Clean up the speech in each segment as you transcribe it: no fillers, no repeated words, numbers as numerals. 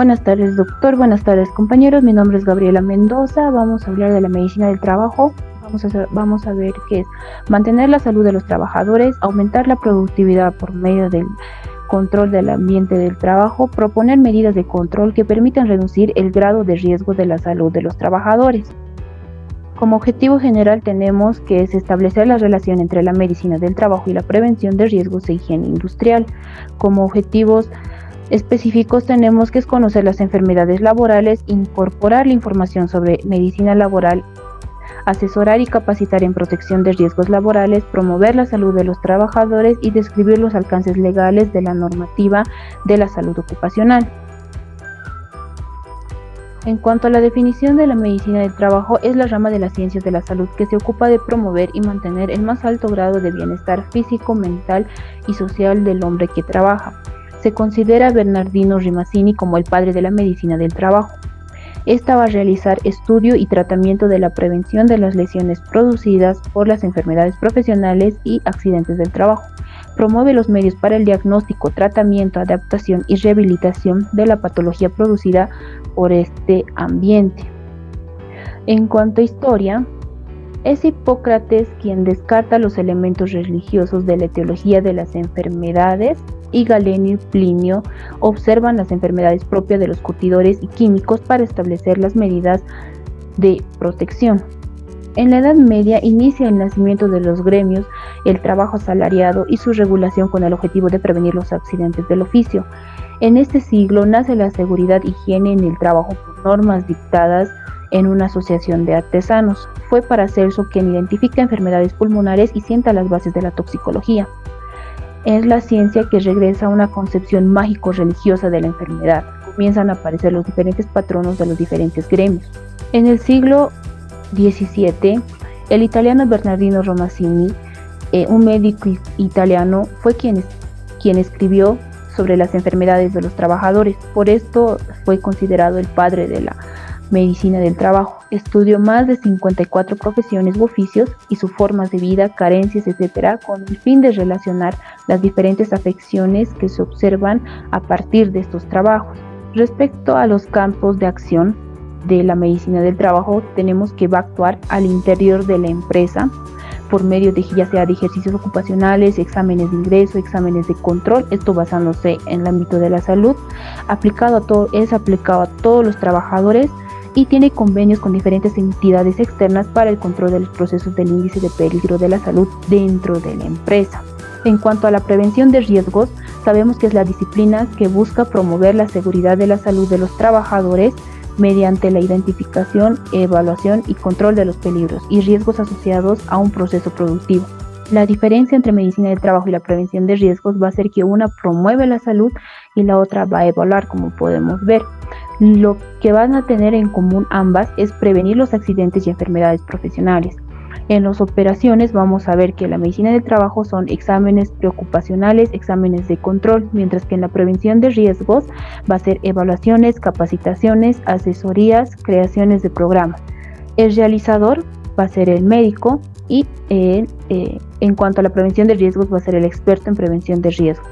Buenas tardes, doctor. Buenas tardes, compañeros. Mi nombre es Gabriela Mendoza. Vamos a hablar de la medicina del trabajo. Vamos a ver qué es mantener la salud de los trabajadores, aumentar la productividad por medio del control del ambiente del trabajo, proponer medidas de control que permitan reducir el grado de riesgo de la salud de los trabajadores. Como objetivo general tenemos que es establecer la relación entre la medicina del trabajo y la prevención de riesgos de higiene industrial. Como objetivos específicos tenemos que conocer las enfermedades laborales, incorporar la información sobre medicina laboral, asesorar y capacitar en protección de riesgos laborales, promover la salud de los trabajadores y describir los alcances legales de la normativa de la salud ocupacional. En cuanto a la definición de la medicina del trabajo, es la rama de las ciencias de la salud que se ocupa de promover y mantener el más alto grado de bienestar físico, mental y social del hombre que trabaja. Se considera a Bernardino Ramazzini como el padre de la medicina del trabajo. Esta va a realizar estudio y tratamiento de la prevención de las lesiones producidas por las enfermedades profesionales y accidentes del trabajo. Promueve los medios para el diagnóstico, tratamiento, adaptación y rehabilitación de la patología producida por este ambiente. En cuanto a historia, es Hipócrates quien descarta los elementos religiosos de la etiología de las enfermedades y Galeno y Plinio observan las enfermedades propias de los curtidores y químicos para establecer las medidas de protección. En la Edad Media inicia el nacimiento de los gremios, el trabajo asalariado y su regulación con el objetivo de prevenir los accidentes del oficio. En este siglo nace la seguridad e higiene en el trabajo por normas dictadas en una asociación de artesanos. Fue Paracelso quien identifica enfermedades pulmonares y sienta las bases de la toxicología. Es la ciencia que regresa a una concepción mágico-religiosa de la enfermedad. Comienzan a aparecer los diferentes patronos de los diferentes gremios. En el siglo XVII, el italiano Bernardino Ramazzini, un médico italiano, fue quien escribió sobre las enfermedades de los trabajadores. Por esto fue considerado el padre de la medicina del trabajo. Estudió más de 54 profesiones u oficios y sus formas de vida, carencias, etc., con el fin de relacionar las diferentes afecciones que se observan a partir de estos trabajos. Respecto a los campos de acción de la medicina del trabajo, tenemos que va a actuar al interior de la empresa por medio de ya sea de ejercicios ocupacionales, exámenes de ingreso, exámenes de control, esto basándose en el ámbito de la salud, es aplicado a todos los trabajadores y tiene convenios con diferentes entidades externas para el control de los procesos del índice de peligro de la salud dentro de la empresa. En cuanto a la prevención de riesgos, sabemos que es la disciplina que busca promover la seguridad de la salud de los trabajadores mediante la identificación, evaluación y control de los peligros y riesgos asociados a un proceso productivo. La diferencia entre medicina del trabajo y la prevención de riesgos va a ser que una promueve la salud y la otra va a evaluar, como podemos ver. Lo que van a tener en común ambas es prevenir los accidentes y enfermedades profesionales. En las operaciones vamos a ver que la medicina del trabajo son exámenes preocupacionales, exámenes de control, mientras que en la prevención de riesgos va a ser evaluaciones, capacitaciones, asesorías, creaciones de programas. El realizador va a ser el médico y en cuanto a la prevención de riesgos va a ser el experto en prevención de riesgos.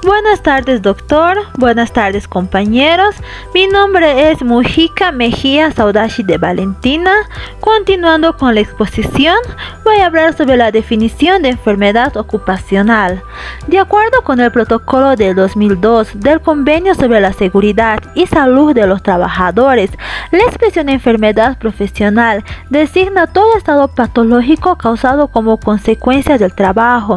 Buenas tardes, doctor. Buenas tardes, compañeros. Mi nombre es Mujica Mejía Saudashi de Valentina. Continuando con la exposición, voy a hablar sobre la definición de enfermedad ocupacional. De acuerdo con el protocolo del 2002 del Convenio sobre la Seguridad y Salud de los Trabajadores, la expresión enfermedad profesional designa todo estado patológico causado como consecuencia del trabajo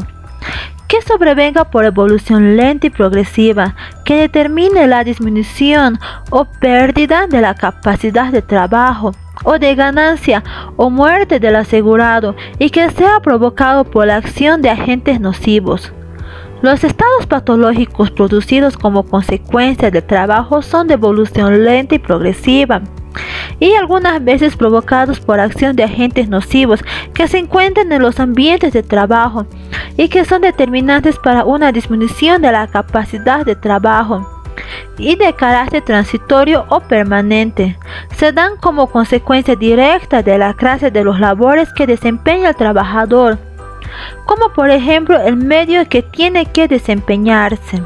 que sobrevenga por evolución lenta y progresiva, que determine la disminución o pérdida de la capacidad de trabajo o de ganancia o muerte del asegurado y que sea provocado por la acción de agentes nocivos. Los estados patológicos producidos como consecuencia del trabajo son de evolución lenta y progresiva, y algunas veces provocados por acción de agentes nocivos que se encuentran en los ambientes de trabajo y que son determinantes para una disminución de la capacidad de trabajo y de carácter transitorio o permanente. Se dan como consecuencia directa de la clase de los labores que desempeña el trabajador. como por ejemplo el medio que tiene que desempeñarse.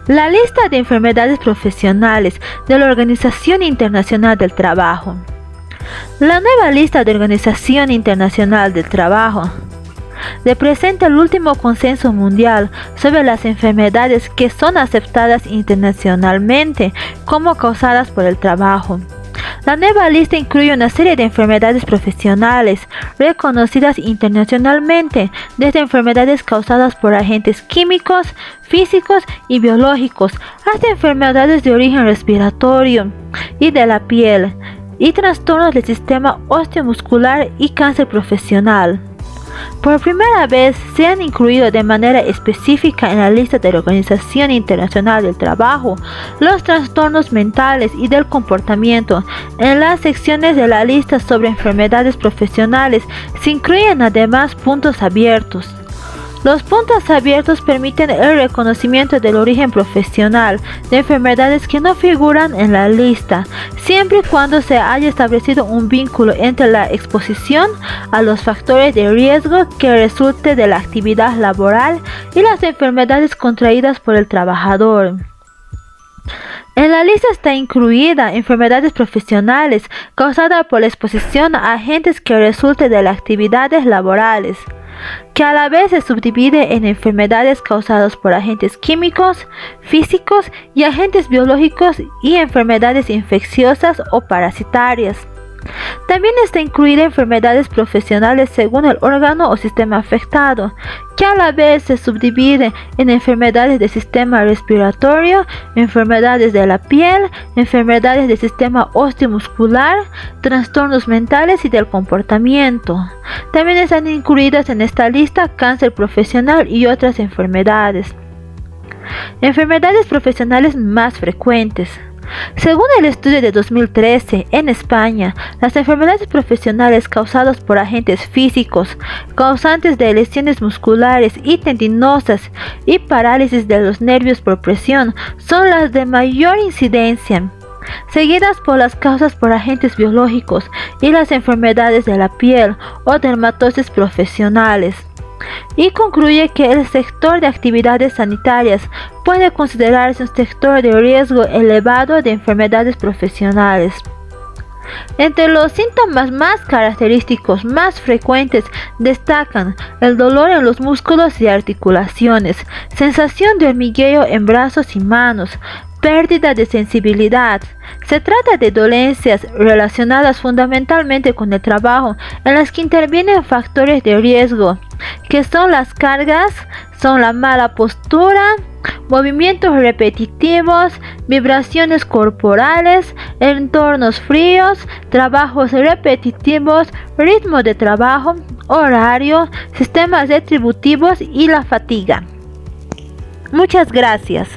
La lista de enfermedades profesionales de la Organización Internacional del Trabajo. La nueva lista de Organización Internacional del Trabajo representa el último consenso mundial sobre las enfermedades que son aceptadas internacionalmente como causadas por el trabajo. La nueva lista incluye una serie de enfermedades profesionales reconocidas internacionalmente, desde enfermedades causadas por agentes químicos, físicos y biológicos, hasta enfermedades de origen respiratorio y de la piel, y trastornos del sistema osteomuscular y cáncer profesional. Por primera vez se han incluido de manera específica en la lista de la Organización Internacional del Trabajo los trastornos mentales y del comportamiento. En las secciones de la lista sobre enfermedades profesionales se incluyen además puntos abiertos. Los puntos abiertos permiten el reconocimiento del origen profesional de enfermedades que no figuran en la lista, siempre y cuando se haya establecido un vínculo entre la exposición a los factores de riesgo que resulte de la actividad laboral y las enfermedades contraídas por el trabajador. En la lista está incluida enfermedades profesionales causadas por la exposición a agentes que resulte de las actividades laborales, que a la vez se subdivide en enfermedades causadas por agentes químicos, físicos y agentes biológicos y enfermedades infecciosas o parasitarias. También está incluida enfermedades profesionales según el órgano o sistema afectado, que a la vez se subdivide en enfermedades del sistema respiratorio, enfermedades de la piel, enfermedades del sistema osteomuscular, trastornos mentales y del comportamiento. También están incluidas en esta lista cáncer profesional y otras enfermedades. Enfermedades profesionales más frecuentes. Según el estudio de 2013, en España, las enfermedades profesionales causadas por agentes físicos, causantes de lesiones musculares y tendinosas y parálisis de los nervios por presión, son las de mayor incidencia, seguidas por las causas por agentes biológicos y las enfermedades de la piel o dermatosis profesionales. Y concluye que el sector de actividades sanitarias puede considerarse un sector de riesgo elevado de enfermedades profesionales. Entre los síntomas más característicos más frecuentes destacan el dolor en los músculos y articulaciones, sensación de hormigueo en brazos y manos, pérdida de sensibilidad. Se trata de dolencias relacionadas fundamentalmente con el trabajo, en las que intervienen factores de riesgo, que son las cargas, son la mala postura, movimientos repetitivos, vibraciones corporales, entornos fríos, trabajos repetitivos, ritmo de trabajo, horario, sistemas retributivos y la fatiga. Muchas gracias.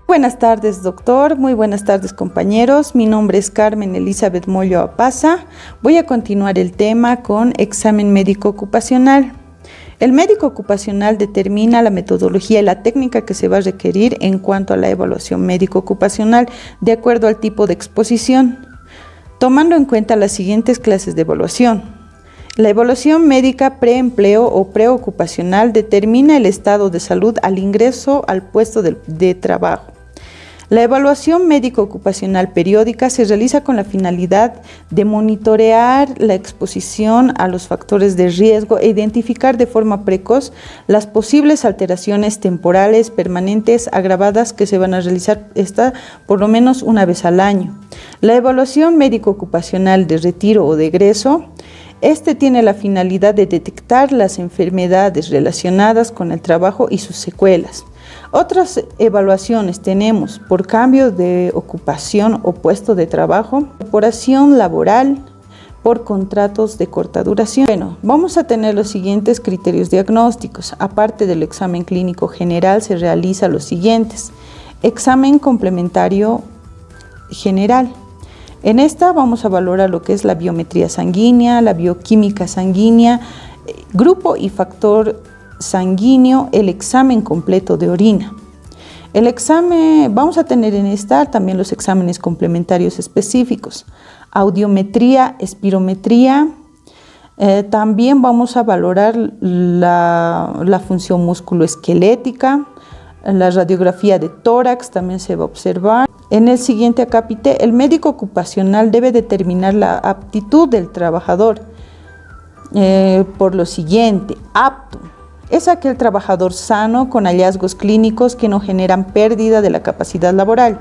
Buenas tardes, doctor. Muy buenas tardes, compañeros. Mi nombre es Carmen Elizabeth Mollo Apaza. Voy a continuar el tema con examen médico ocupacional. El médico ocupacional determina la metodología y la técnica que se va a requerir en cuanto a la evaluación médico ocupacional de acuerdo al tipo de exposición, tomando en cuenta las siguientes clases de evaluación. La evaluación médica preempleo o preocupacional determina el estado de salud al ingreso al puesto de trabajo. La evaluación médico-ocupacional periódica se realiza con la finalidad de monitorear la exposición a los factores de riesgo e identificar de forma precoz las posibles alteraciones temporales, permanentes, agravadas que se van a realizar por lo menos una vez al año. La evaluación médico-ocupacional de retiro o de egreso tiene la finalidad de detectar las enfermedades relacionadas con el trabajo y sus secuelas. Otras evaluaciones tenemos por cambio de ocupación o puesto de trabajo, incorporación laboral, por contratos de corta duración. Bueno, vamos a tener los siguientes criterios diagnósticos. Aparte del examen clínico general, se realiza los siguientes. Examen complementario general. En esta vamos a valorar lo que es la biometría sanguínea, la bioquímica sanguínea, grupo y factor sanguíneo, el examen completo de orina. El examen, vamos a tener en esta también los exámenes complementarios específicos, audiometría, espirometría. También vamos a valorar la función musculoesquelética, la radiografía de tórax también se va a observar. En el siguiente acápite, el médico ocupacional debe determinar la aptitud del trabajador por lo siguiente: apto es aquel trabajador sano con hallazgos clínicos que no generan pérdida de la capacidad laboral.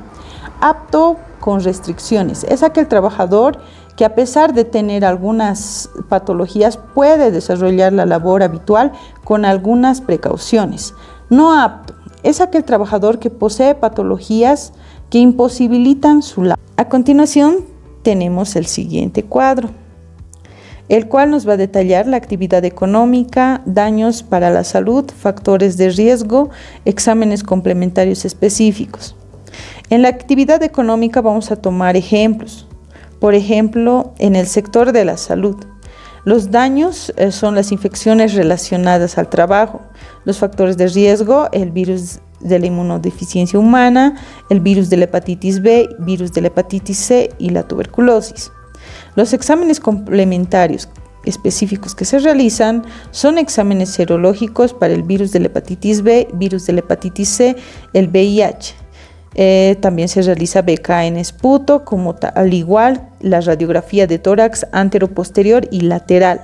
Apto con restricciones es aquel trabajador que, a pesar de tener algunas patologías, puede desarrollar la labor habitual con algunas precauciones. No apto es aquel trabajador que posee patologías que imposibilitan su labor. A continuación tenemos el siguiente cuadro, el cual nos va a detallar la actividad económica, daños para la salud, factores de riesgo, exámenes complementarios específicos. En la actividad económica vamos a tomar ejemplos. Por ejemplo, en el sector de la salud, los daños son las infecciones relacionadas al trabajo, los factores de riesgo, el virus de la inmunodeficiencia humana, el virus de la hepatitis B, virus de la hepatitis C y la tuberculosis. Los exámenes complementarios específicos que se realizan son exámenes serológicos para el virus de la hepatitis B, virus de la hepatitis C, el VIH. También se realiza BK en esputo, al igual la radiografía de tórax antero-posterior y lateral.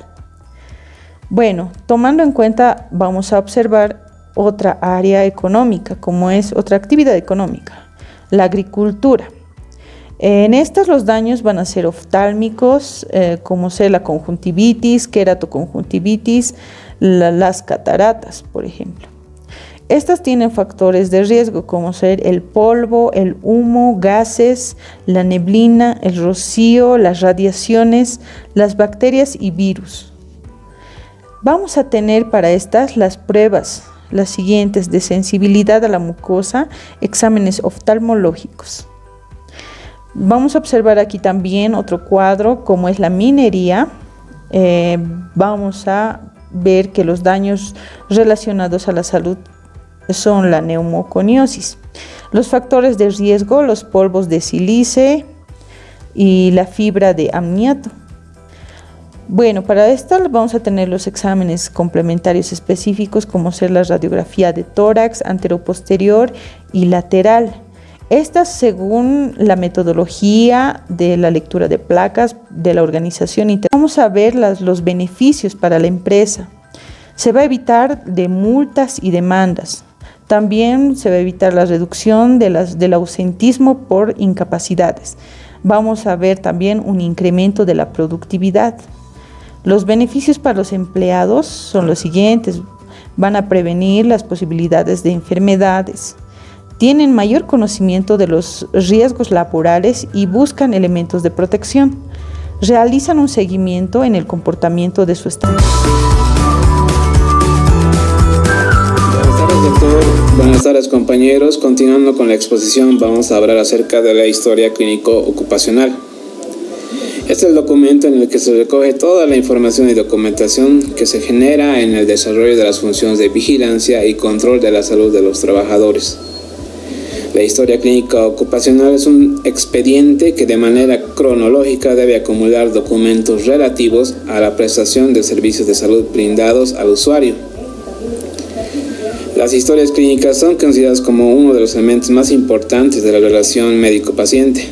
Bueno, tomando en cuenta, vamos a observar otra área económica, como es otra actividad económica, la agricultura. En estas los daños van a ser oftálmicos, como ser la conjuntivitis, queratoconjuntivitis, las cataratas, por ejemplo. Estas tienen factores de riesgo como ser el polvo, el humo, gases, la neblina, el rocío, las radiaciones, las bacterias y virus. Vamos a tener para estas las pruebas, las siguientes: de sensibilidad a la mucosa, exámenes oftalmológicos. Vamos a observar aquí también otro cuadro como es la minería. Vamos a ver que los daños relacionados a la salud son la neumoconiosis, los factores de riesgo, los polvos de sílice y la fibra de amniato. Bueno, para esto vamos a tener los exámenes complementarios específicos como ser la radiografía de tórax, anteroposterior y lateral. Estas según la metodología de la lectura de placas de la organización internacional. Vamos a ver los beneficios para la empresa. Se va a evitar de multas y demandas. También se va a evitar la reducción del ausentismo por incapacidades. Vamos a ver también un incremento de la productividad. Los beneficios para los empleados son los siguientes: van a prevenir las posibilidades de enfermedades, tienen mayor conocimiento de los riesgos laborales y buscan elementos de protección, realizan un seguimiento en el comportamiento de su estado. Doctor, buenas tardes compañeros. Continuando con la exposición, vamos a hablar acerca de la historia clínico-ocupacional. Este es el documento en el que se recoge toda la información y documentación que se genera en el desarrollo de las funciones de vigilancia y control de la salud de los trabajadores. La historia clínica ocupacional es un expediente que de manera cronológica debe acumular documentos relativos a la prestación de servicios de salud brindados al usuario. Las historias clínicas son consideradas como uno de los elementos más importantes de la relación médico-paciente.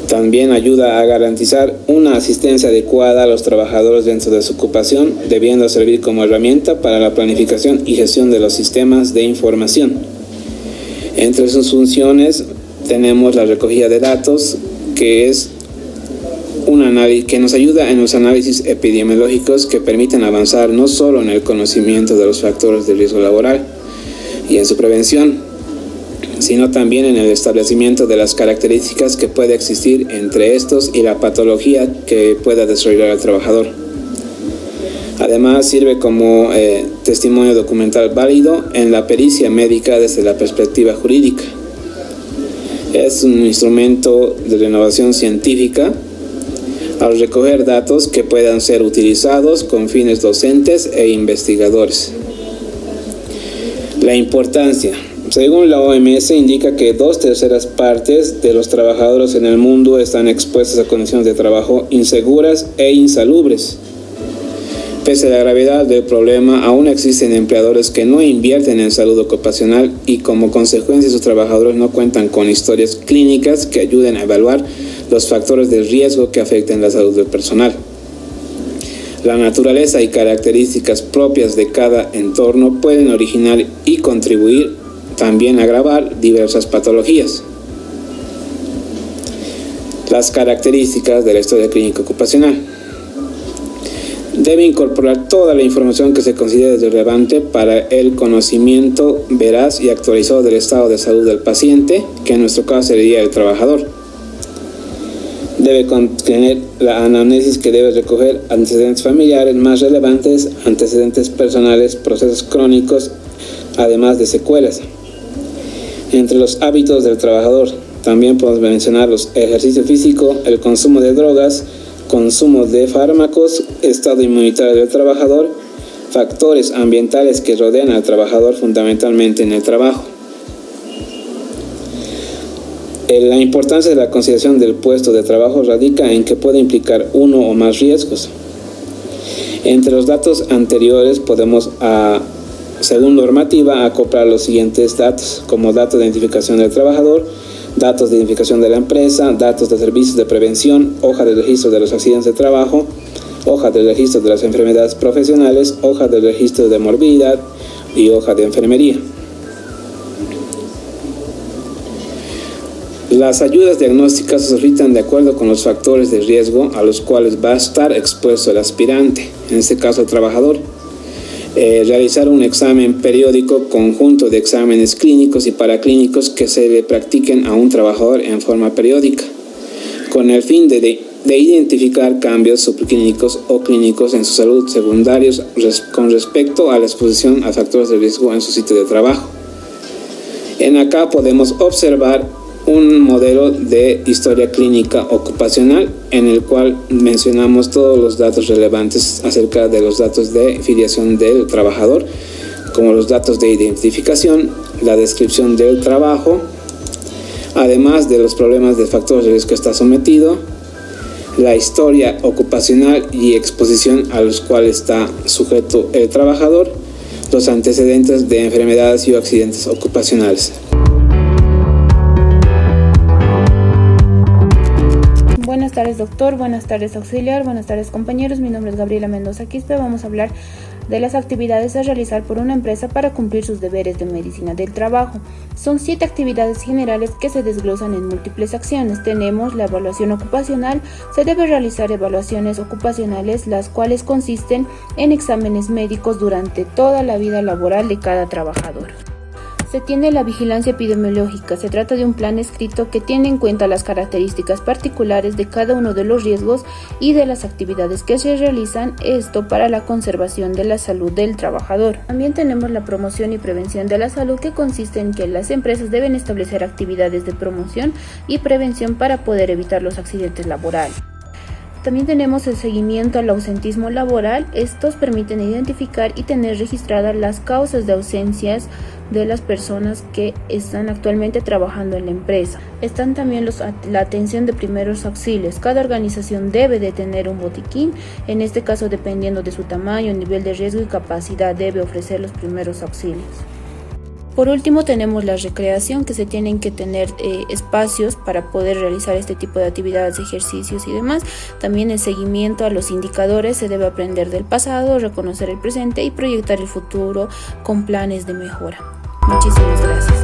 También ayuda a garantizar una asistencia adecuada a los trabajadores dentro de su ocupación, debiendo servir como herramienta para la planificación y gestión de los sistemas de información. Entre sus funciones tenemos la recogida de datos, que es un análisis que nos ayuda en los análisis epidemiológicos que permiten avanzar no solo en el conocimiento de los factores de riesgo laboral y en su prevención, sino también en el establecimiento de las características que puede existir entre estos y la patología que pueda desarrollar el trabajador. Además, sirve como testimonio documental válido en la pericia médica desde la perspectiva jurídica. Es un instrumento de renovación científica al recoger datos que puedan ser utilizados con fines docentes e investigadores. La importancia. Según la OMS, indica que 2/3 partes de los trabajadores en el mundo están expuestos a condiciones de trabajo inseguras e insalubres. Pese a la gravedad del problema, aún existen empleadores que no invierten en salud ocupacional y como consecuencia sus trabajadores no cuentan con historias clínicas que ayuden a evaluar los factores de riesgo que afecten la salud del personal. La naturaleza y características propias de cada entorno pueden originar y contribuir también a agravar diversas patologías. Las características de la historia clínica ocupacional. Debe incorporar toda la información que se considere relevante para el conocimiento veraz y actualizado del estado de salud del paciente, que en nuestro caso sería el trabajador. Debe contener la anamnesis, que debe recoger antecedentes familiares más relevantes, antecedentes personales, procesos crónicos, además de secuelas. Entre los hábitos del trabajador también podemos mencionar los ejercicio físico, el consumo de drogas, consumo de fármacos, estado inmunitario del trabajador, factores ambientales que rodean al trabajador fundamentalmente en el trabajo. La importancia de la consideración del puesto de trabajo radica en que puede implicar uno o más riesgos. Entre los datos anteriores podemos, según normativa, acoplar los siguientes datos, como datos de identificación del trabajador, datos de identificación de la empresa, datos de servicios de prevención, hoja de registro de los accidentes de trabajo, hoja de registro de las enfermedades profesionales, hoja de registro de morbilidad y hoja de enfermería. Las ayudas diagnósticas se solicitan de acuerdo con los factores de riesgo a los cuales va a estar expuesto el aspirante, en este caso el trabajador. Realizar un examen periódico, conjunto de exámenes clínicos y paraclínicos que se le practiquen a un trabajador en forma periódica, con el fin de identificar cambios subclínicos o clínicos en su salud secundarios con respecto a la exposición a factores de riesgo en su sitio de trabajo. En acá podemos observar un modelo de historia clínica ocupacional en el cual mencionamos todos los datos relevantes acerca de los datos de filiación del trabajador, como los datos de identificación, la descripción del trabajo, además de los problemas de factores de riesgo que está sometido, la historia ocupacional y exposición a los cuales está sujeto el trabajador, los antecedentes de enfermedades y accidentes ocupacionales. Buenas tardes, doctor. Buenas tardes, auxiliar. Buenas tardes, compañeros. Mi nombre es Gabriela Mendoza Quispe. Vamos a hablar de las actividades a realizar por una empresa para cumplir sus deberes de medicina del trabajo. Son 7 actividades generales que se desglosan en múltiples acciones. Tenemos la evaluación ocupacional. Se debe realizar evaluaciones ocupacionales, las cuales consisten en exámenes médicos durante toda la vida laboral de cada trabajador. Se tiene la vigilancia epidemiológica. Se trata de un plan escrito que tiene en cuenta las características particulares de cada uno de los riesgos y de las actividades que se realizan, esto para la conservación de la salud del trabajador. También tenemos la promoción y prevención de la salud, que consiste en que las empresas deben establecer actividades de promoción y prevención para poder evitar los accidentes laborales. También tenemos el seguimiento al ausentismo laboral. Estos permiten identificar y tener registradas las causas de ausencias de las personas que están actualmente trabajando en la empresa. Están también la atención de primeros auxilios. Cada organización debe de tener un botiquín. En este caso, dependiendo de su tamaño, nivel de riesgo y capacidad, debe ofrecer los primeros auxilios. Por último, tenemos la recreación, que se tienen que tener espacios para poder realizar este tipo de actividades, ejercicios y demás. También el seguimiento a los indicadores. Se debe aprender del pasado, reconocer el presente y proyectar el futuro con planes de mejora. Muchísimas gracias.